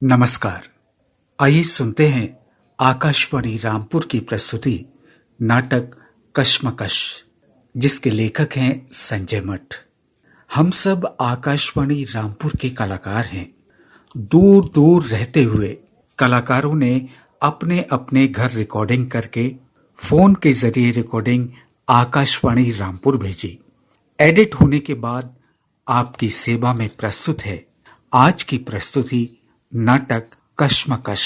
नमस्कार। आइए सुनते हैं आकाशवाणी रामपुर की प्रस्तुति नाटक कश्मकश, जिसके लेखक हैं संजय मठ। हम सब आकाशवाणी रामपुर के कलाकार हैं। दूर दूर रहते हुए कलाकारों ने अपने अपने घर रिकॉर्डिंग करके फोन के जरिए रिकॉर्डिंग आकाशवाणी रामपुर भेजी। एडिट होने के बाद आपकी सेवा में प्रस्तुत है आज की प्रस्तुति नाटक कश्मकश।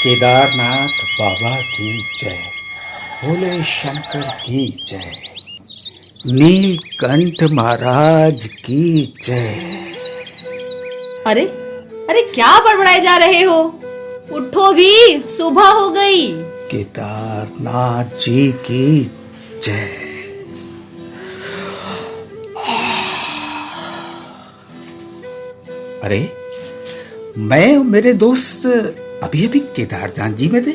केदारनाथ बाबा की जय, भोले शंकर की जय, नीलकंठ महाराज की जय। अरे अरे क्या बड़बड़ाए जा रहे हो? उठो भी, सुबह हो गई। केदारनाथ जी की जय। अरे मैं और मेरे दोस्त अभी अभी केदारनाथ जी में थे।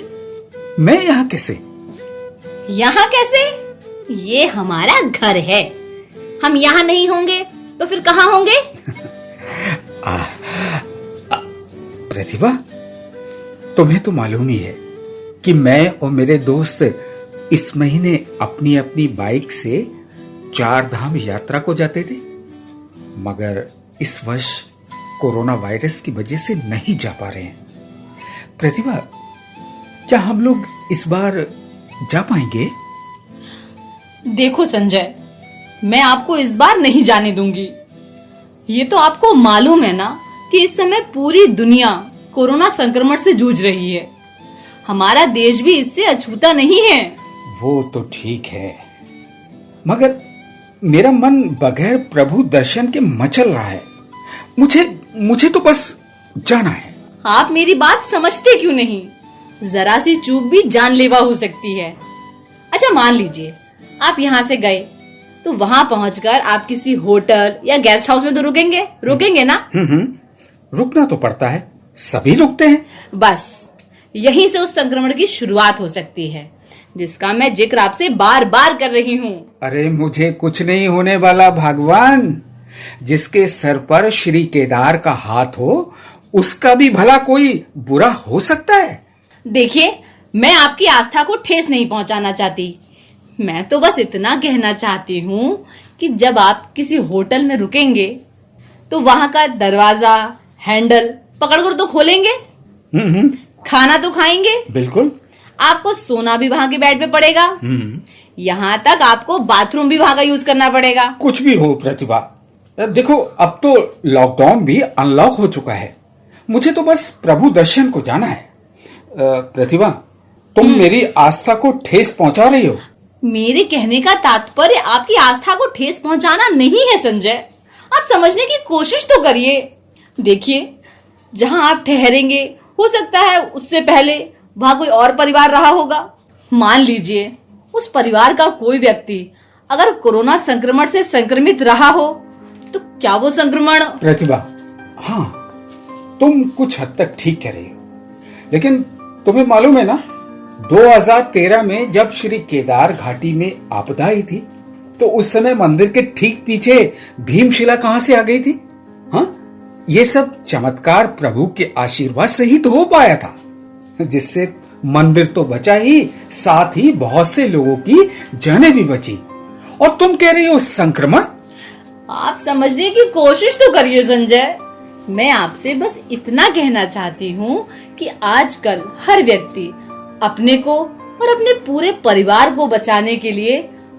मैं यहाँ कैसे? यहाँ कैसे? ये हमारा घर है। हम यहाँ नहीं होंगे तो फिर कहाँ होंगे? प्रतिभा, तुम्हें तो मालूम ही है कि मैं और मेरे दोस्त इस महीने अपनी अपनी बाइक से 4 धाम यात्रा को जाते थे, मगर इस वर्ष कोरोना वायरस की वजह से नहीं जा पा रहे हैं। प्रतिभा, क्या हम लोग इस बार जा पाएंगे? देखो संजय, मैं आपको इस बार नहीं जाने दूंगी। ये तो आपको मालूम है ना कि इस समय पूरी दुनिया कोरोना संक्रमण से जूझ रही है। हमारा देश भी इससे अछूता नहीं है। वो तो ठीक है, मगर मेरा मन बगैर प्रभु दर्शन के मचल रहा है। मुझे तो बस जाना है। आप मेरी बात समझते क्यों नहीं? जरा सी चूक भी जानलेवा हो सकती है। अच्छा, मान लीजिए आप यहाँ से गए तो वहाँ पहुँचकर आप किसी होटल या गेस्ट हाउस में तो रुकेंगे ना? रुकना तो पड़ता है, सभी रुकते हैं। बस यहीं से उस संक्रमण की शुरुआत हो सकती है, जिसका मैं जिक्र आपसे बार बार कर रही हूँ। अरे मुझे कुछ नहीं होने वाला भगवान। जिसके सर पर श्री केदार का हाथ हो उसका भी भला कोई बुरा हो सकता है? देखिए, मैं आपकी आस्था को ठेस नहीं पहुंचाना चाहती। मैं तो बस इतना कहना चाहती हूँ कि जब आप किसी होटल में रुकेंगे तो वहाँ का दरवाजा हैंडल पकड़कर तो खोलेंगे। खाना तो खाएंगे। बिल्कुल। आपको सोना भी वहाँ के बेड पे पड़ेगा। यहाँ तक आपको बाथरूम भी वहाँ का यूज करना पड़ेगा। कुछ भी हो प्रतिभा, देखो अब तो लॉकडाउन भी अनलॉक हो चुका है। मुझे तो बस प्रभु दर्शन को जाना है। प्रतिभा, तुम मेरी आस्था को ठेस पहुंचा रही हो। मेरे कहने का तात्पर्य आपकी आस्था को ठेस पहुंचाना नहीं है संजय। आप समझने की कोशिश तो करिए। देखिए, जहां आप ठहरेंगे हो सकता है उससे पहले वहां कोई और परिवार रहा होगा। मान लीजिए उस परिवार का कोई व्यक्ति अगर कोरोना संक्रमण से संक्रमित रहा हो तो क्या वो संक्रमण? प्रतिभा, हाँ, तुम कुछ हद तक ठीक कह रही हो, लेकिन तुम्हें मालूम है ना 2013 में जब श्री केदार घाटी में आपदा आई थी तो उस समय मंदिर के ठीक पीछे भीमशिला कहां से आ गई थी? हाँ, ये सब चमत्कार प्रभु के आशीर्वाद से ही तो हो पाया था, जिससे मंदिर तो बचा ही, साथ ही बहुत से लोगों की जानें भी बची। और तुम कह रही हो संक्रमण? आप समझने की कोशिश तो करिए संजय। मैं आपसे बस इतना कहना चाहती हूँ कि आजकल हर व्यक्ति अपने को और अपने पूरे परिवार को बचाने के लिए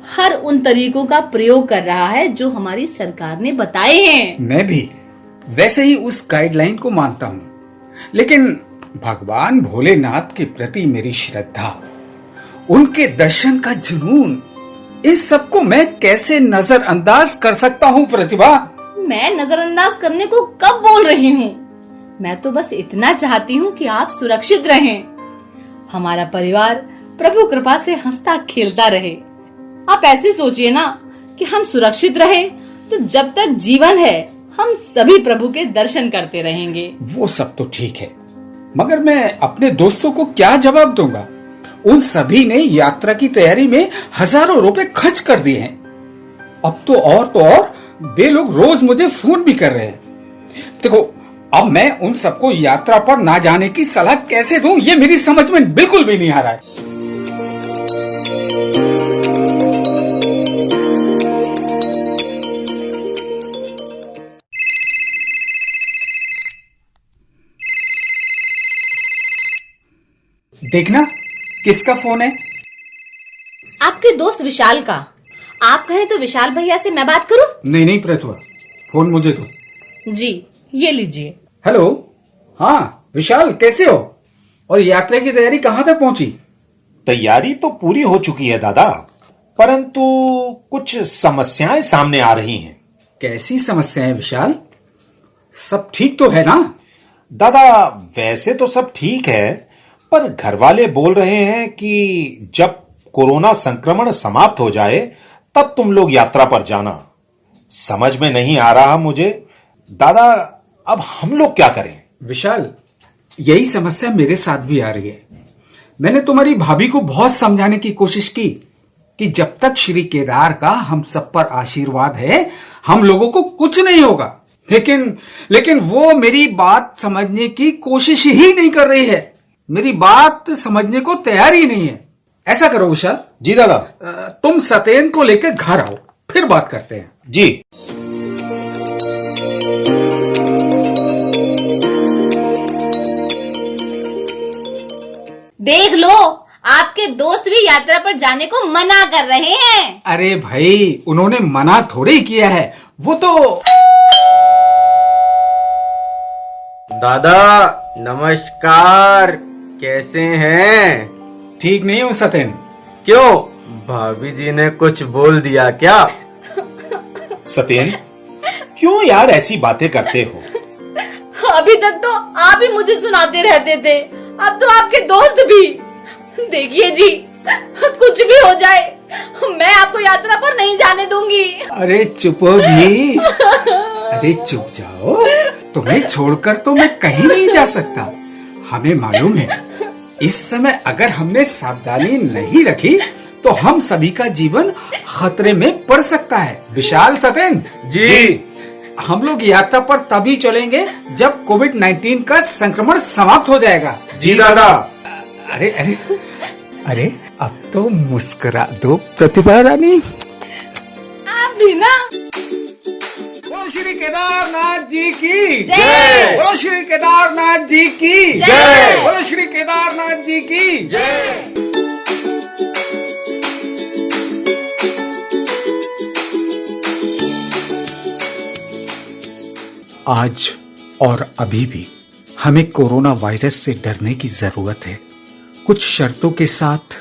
हर उन तरीकों का प्रयोग कर रहा है जो हमारी सरकार ने बताए हैं। मैं भी वैसे ही उस गाइडलाइन को मानता हूँ, लेकिन भगवान भोलेनाथ के प्रति मेरी श्रद्धा, उनके दर्शन का जुनून, इस सब को मैं कैसे नजरअंदाज कर सकता हूँ प्रतिभा? मैं नजरअंदाज करने को कब बोल रही हूँ। मैं तो बस इतना चाहती हूँ कि आप सुरक्षित रहें, हमारा परिवार प्रभु कृपा से हंसता खेलता रहे। आप ऐसे सोचिए ना कि हम सुरक्षित रहे तो जब तक जीवन है हम सभी प्रभु के दर्शन करते रहेंगे। वो सब तो ठीक है, मगर मैं अपने दोस्तों को क्या जवाब दूंगा? उन सभी ने यात्रा की तैयारी में हजारों रुपए खर्च कर दिए हैं। अब तो और वे लोग रोज मुझे फोन भी कर रहे हैं। देखो, अब मैं उन सबको यात्रा पर ना जाने की सलाह कैसे दूं, ये मेरी समझ में बिल्कुल भी नहीं आ रहा है। देखना किसका फोन है? आपके दोस्त विशाल का। आप कहें तो विशाल भैया से मैं बात करूं? नहीं प्रतिभा, फोन मुझे दो। जी, ये लीजिए। हेलो, हाँ विशाल, कैसे हो? और यात्रा की तैयारी कहाँ तक पहुंची? तैयारी तो पूरी हो चुकी है दादा, परंतु कुछ समस्याएं सामने आ रही हैं। कैसी समस्याएं विशाल? सब ठीक तो है ना? दादा, वैसे तो सब ठीक है, पर घर वाले बोल रहे हैं कि जब कोरोना संक्रमण समाप्त हो जाए तब तुम लोग यात्रा पर जाना। समझ में नहीं आ रहा मुझे दादा, अब हम लोग क्या करें? विशाल, यही समस्या मेरे साथ भी आ रही है। मैंने तुम्हारी भाभी को बहुत समझाने की कोशिश की कि जब तक श्री केदार का हम सब पर आशीर्वाद है हम लोगों को कुछ नहीं होगा, लेकिन वो मेरी बात समझने की कोशिश ही नहीं कर रही है, मेरी बात समझने को तैयार ही नहीं है। ऐसा करो विशाल। जी दादा। तुम सतेन को लेकर घर आओ, फिर बात करते हैं। जी। देख लो, आपके दोस्त भी यात्रा पर जाने को मना कर रहे हैं। अरे भाई, उन्होंने मना थोड़ी किया है, वो तो। दादा नमस्कार, कैसे हैं? ठीक नहीं हूँ सतेन। क्यों, भाभी जी ने कुछ बोल दिया क्या? सतेन, क्यों यार ऐसी बातें करते हो? अभी तक तो आप ही मुझे सुनाते रहते थे, अब तो आपके दोस्त भी। देखिए जी, कुछ भी हो जाए मैं आपको यात्रा पर नहीं जाने दूंगी। अरे चुप भी। अरे चुप जाओ, तुम्हें छोड़कर तो मैं कहीं नहीं जा सकता। हमें मालूम है इस समय अगर हमने सावधानी नहीं रखी तो हम सभी का जीवन खतरे में पड़ सकता है। विशाल, सतेन जी। हम लोग यात्रा पर तभी चलेंगे जब कोविड-19 का संक्रमण समाप्त हो जाएगा। जी दादा। अरे अरे अरे, अब तो मुस्कुरा दो प्रतिभा रानी। आप भी ना। बोलो श्री केदारनाथ जी की जय। बोलो श्री केदारनाथ जी की जय। बोलो श्री केदारनाथ जी की जय। आज और अभी भी हमें कोरोना वायरस से डरने की जरूरत है। कुछ शर्तों के साथ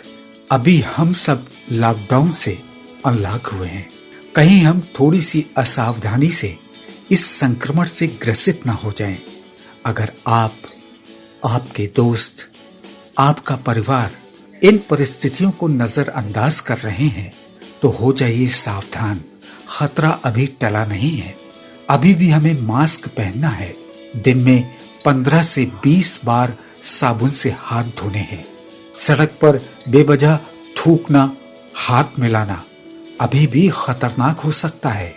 अभी हम सब लॉकडाउन से अनलॉक हुए हैं। कहीं हम थोड़ी सी असावधानी से इस संक्रमण से ग्रसित ना हो जाएं। अगर आप, आपके दोस्त, आपका परिवार इन परिस्थितियों को नजरअंदाज कर रहे हैं तो हो जाइए सावधान। खतरा अभी टला नहीं है। अभी भी हमें मास्क पहनना है। दिन में 15 से 20 बार साबुन से हाथ धोने हैं। सड़क पर बेवजह थूकना, हाथ मिलाना अभी भी खतरनाक हो सकता है।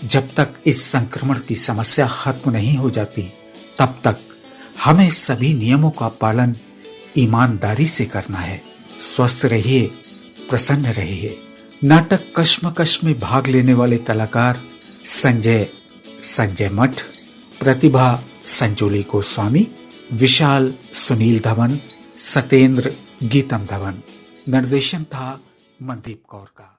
जब तक इस संक्रमण की समस्या खत्म नहीं हो जाती तब तक हमें सभी नियमों का पालन ईमानदारी से करना है। स्वस्थ रहिए, प्रसन्न रहिए। नाटक कश्मकश में भाग लेने वाले कलाकार संजय मठ, प्रतिभा संजोली गोस्वामी, विशाल सुनील धवन, सतेंद्र गीतम धवन। निर्देशन था मनदीप कौर का।